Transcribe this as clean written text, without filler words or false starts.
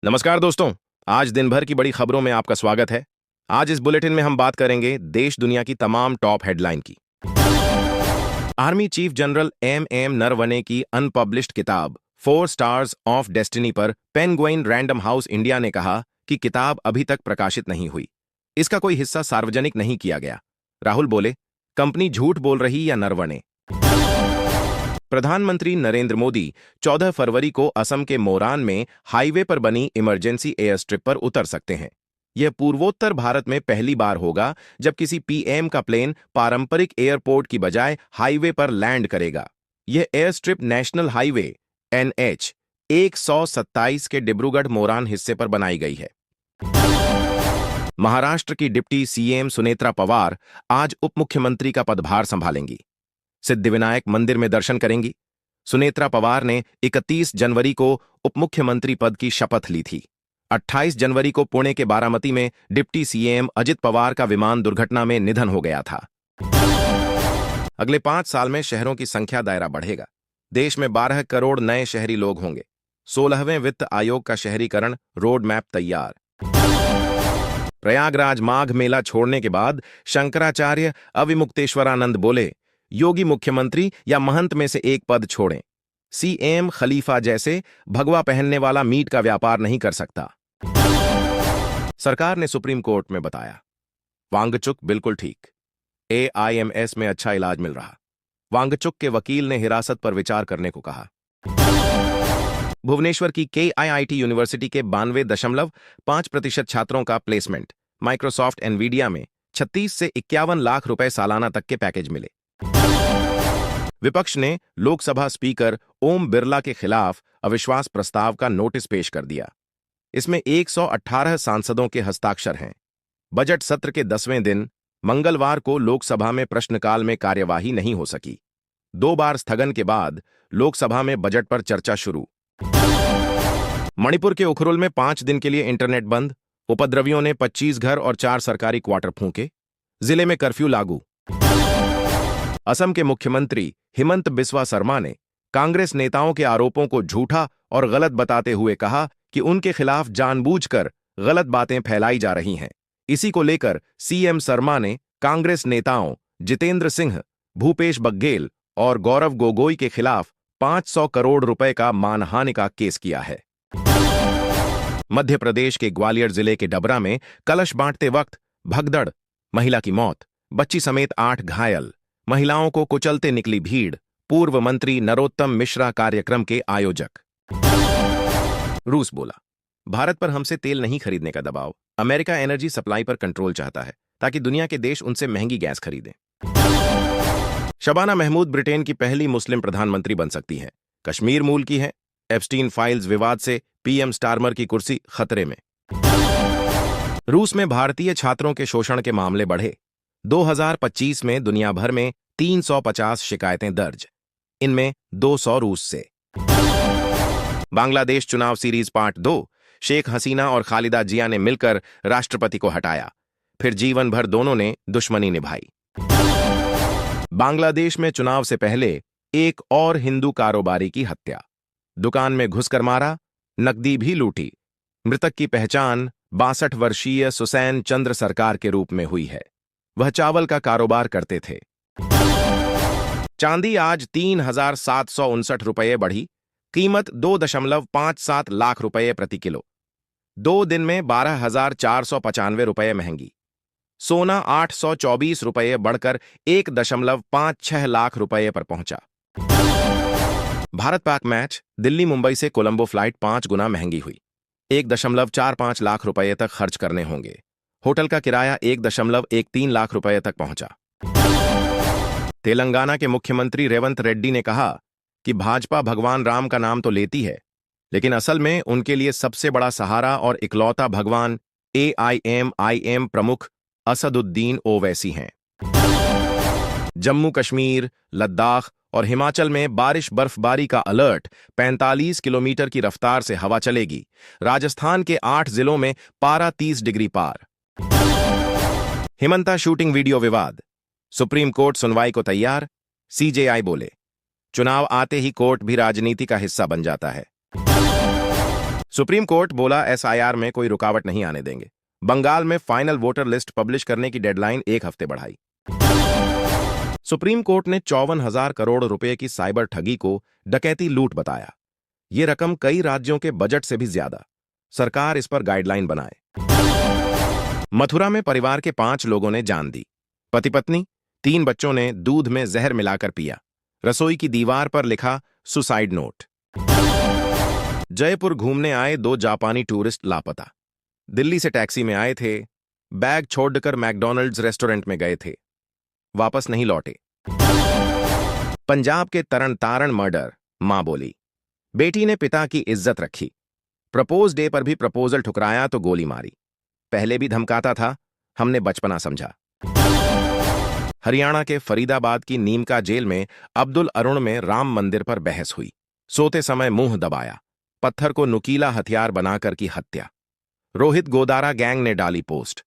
नमस्कार दोस्तों। आज दिन भर की बड़ी खबरों में आपका स्वागत है। आज इस बुलेटिन में हम बात करेंगे देश दुनिया की तमाम टॉप हेडलाइन की। Army chief general M Naravane की अनपब्लिश्ड किताब 4 स्टार्स ऑफ डेस्टिनी पर पेंगुइन रैंडम हाउस इंडिया ने कहा कि किताब अभी तक प्रकाशित नहीं हुई। इसका कोई हिस्सा सार्वजनिक नहीं किया गया। राहुल बोले, कंपनी झूठ बोल रही या नरवणे। प्रधानमंत्री नरेंद्र मोदी 14 फरवरी को असम के मोरान में हाईवे पर बनी इमरजेंसी एयर स्ट्रिप पर उतर सकते हैं। यह पूर्वोत्तर भारत में पहली बार होगा जब किसी पीएम का प्लेन पारंपरिक एयरपोर्ट की बजाय हाईवे पर लैंड करेगा। यह air strip national highway NH 127 के डिब्रूगढ़ मोरान हिस्से पर बनाई गई है। महाराष्ट्र की डिप्टी सीएम सुनेत्रा पवार आज उप मुख्यमंत्री का पदभार संभालेंगी। सिद्धिविनायक मंदिर में दर्शन करेंगी। सुनेत्रा पवार ने 31 जनवरी को उप मुख्यमंत्री पद की शपथ ली थी। 28 जनवरी को पुणे के बारामती में डिप्टी सीएम अजित पवार का विमान दुर्घटना में निधन हो गया था। अगले 5 साल में शहरों की संख्या दायरा बढ़ेगा। देश में 12 करोड़ नए शहरी लोग होंगे। 16वें वित्त आयोग का शहरीकरण रोड मैप तैयार। प्रयागराज माघ मेला छोड़ने के बाद शंकराचार्य अविमुक्तेश्वरानंद बोले, योगी मुख्यमंत्री या महंत में से एक पद छोड़ें। सीएम खलीफा जैसे भगवा पहनने वाला मीट का व्यापार नहीं कर सकता। सरकार ने सुप्रीम कोर्ट में बताया, वांगचुक बिल्कुल ठीक। AIMS में अच्छा इलाज मिल रहा। वांगचुक के वकील ने हिरासत पर विचार करने को कहा। भुवनेश्वर की KIIT यूनिवर्सिटी के 92.5% छात्रों का प्लेसमेंट। माइक्रोसॉफ्ट एनवीडिया में 36 से 51 लाख रुपए सालाना तक के पैकेज मिले। विपक्ष ने लोकसभा स्पीकर ओम बिरला के खिलाफ अविश्वास प्रस्ताव का नोटिस पेश कर दिया। इसमें 118 सांसदों के हस्ताक्षर हैं। बजट सत्र के 10वें दिन मंगलवार को लोकसभा में प्रश्नकाल में कार्यवाही नहीं हो सकी। 2 बार स्थगन के बाद लोकसभा में बजट पर चर्चा शुरू। मणिपुर के उखरुल में 5 दिन के लिए इंटरनेट बंद। उपद्रवियों ने 25 घर और 4 सरकारी क्वार्टर फूंके। जिले में कर्फ्यू लागू। असम के मुख्यमंत्री हिमंत बिस्वा शर्मा ने कांग्रेस नेताओं के आरोपों को झूठा और गलत बताते हुए कहा कि उनके खिलाफ जानबूझकर गलत बातें फैलाई जा रही हैं। इसी को लेकर सीएम शर्मा ने कांग्रेस नेताओं जितेंद्र सिंह, भूपेश बघेल और गौरव गोगोई के खिलाफ 500 करोड़ रुपए का मानहानि का केस किया है। मध्य प्रदेश के ग्वालियर जिले के डबरा में कलश बांटते वक्त भगदड़, महिला की मौत, बच्ची समेत 8 घायल। महिलाओं को कुचलते निकली भीड़। पूर्व मंत्री नरोत्तम मिश्रा कार्यक्रम के आयोजक। रूस बोला, भारत पर हमसे तेल नहीं खरीदने का दबाव। अमेरिका एनर्जी सप्लाई पर कंट्रोल चाहता है ताकि दुनिया के देश उनसे महंगी गैस खरीदें। शबाना महमूद ब्रिटेन की पहली मुस्लिम प्रधानमंत्री बन सकती हैं। कश्मीर मूल की है। एप्स्टीन फाइल्स विवाद से पीएम स्टारमर की कुर्सी खतरे में। रूस में भारतीय छात्रों के शोषण के मामले बढ़े। 2025 में दुनिया भर में 350 शिकायतें दर्ज, इनमें 200 रूस से। बांग्लादेश चुनाव सीरीज पार्ट 2। शेख हसीना और खालिदा जिया ने मिलकर राष्ट्रपति को हटाया, फिर जीवन भर दोनों ने दुश्मनी निभाई। बांग्लादेश में चुनाव से पहले एक और हिंदू कारोबारी की हत्या। दुकान में घुसकर मारा, नकदी भी लूटी। मृतक की पहचान 62 वर्षीय सुसैन चंद्र सरकार के रूप में हुई है। वह चावल का कारोबार करते थे। चांदी आज 3,759 रुपये बढ़ी। कीमत 2.57 लाख रुपये प्रति किलो। 2 दिन में 12,495 रुपये महंगी। सोना 824 रुपये बढ़कर 1.56 लाख रुपये पर पहुंचा। भारत पाक मैच। दिल्ली मुंबई से कोलंबो फ्लाइट 5 गुना महंगी हुई। 1.45 लाख रुपये तक खर्च करने होंगे। होटल का किराया 1.13 लाख रुपये तक पहुंचा। तेलंगाना के मुख्यमंत्री रेवंत रेड्डी ने कहा कि भाजपा भगवान राम का नाम तो लेती है, लेकिन असल में उनके लिए सबसे बड़ा सहारा और इकलौता भगवान AIMIM प्रमुख असदुद्दीन ओवैसी हैं। जम्मू कश्मीर, लद्दाख और हिमाचल में बारिश बर्फबारी का अलर्ट। 45 किलोमीटर की रफ्तार से हवा चलेगी। राजस्थान के 8 जिलों में पारा 30 डिग्री पार। हिमंता शूटिंग वीडियो विवाद। सुप्रीम कोर्ट सुनवाई को तैयार। CJI बोले, चुनाव आते ही कोर्ट भी राजनीति का हिस्सा बन जाता है। सुप्रीम कोर्ट बोला एसआईआर में कोई रुकावट नहीं आने देंगे। बंगाल में फाइनल वोटर लिस्ट पब्लिश करने की डेडलाइन 1 हफ्ते बढ़ाई। सुप्रीम कोर्ट ने 54,000 करोड़ रुपए की साइबर ठगी को डकैती लूट बताया। ये रकम कई राज्यों के बजट से भी ज्यादा। सरकार इस पर गाइडलाइन बनाए। मथुरा में परिवार के 5 लोगों ने जान दी। पति पत्नी, 3 बच्चों ने दूध में जहर मिलाकर पिया। रसोई की दीवार पर लिखा सुसाइड नोट। जयपुर घूमने आए 2 जापानी टूरिस्ट लापता। दिल्ली से टैक्सी में आए थे, बैग छोड़कर मैकडॉनल्ड्स रेस्टोरेंट में गए थे, वापस नहीं लौटे। पंजाब के तरन तारण मर्डर, मां बोली, बेटी ने पिता की इज्जत रखी। प्रपोज डे पर भी प्रपोजल ठुकराया तो गोली मारी। पहले भी धमकाता था, हमने बचपना समझा। हरियाणा के फरीदाबाद की नीमका जेल में अब्दुल अरुण में राम मंदिर पर बहस हुई। सोते समय मुंह दबाया, पत्थर को नुकीला हथियार बनाकर की हत्या। रोहित गोदारा गैंग ने डाली पोस्ट।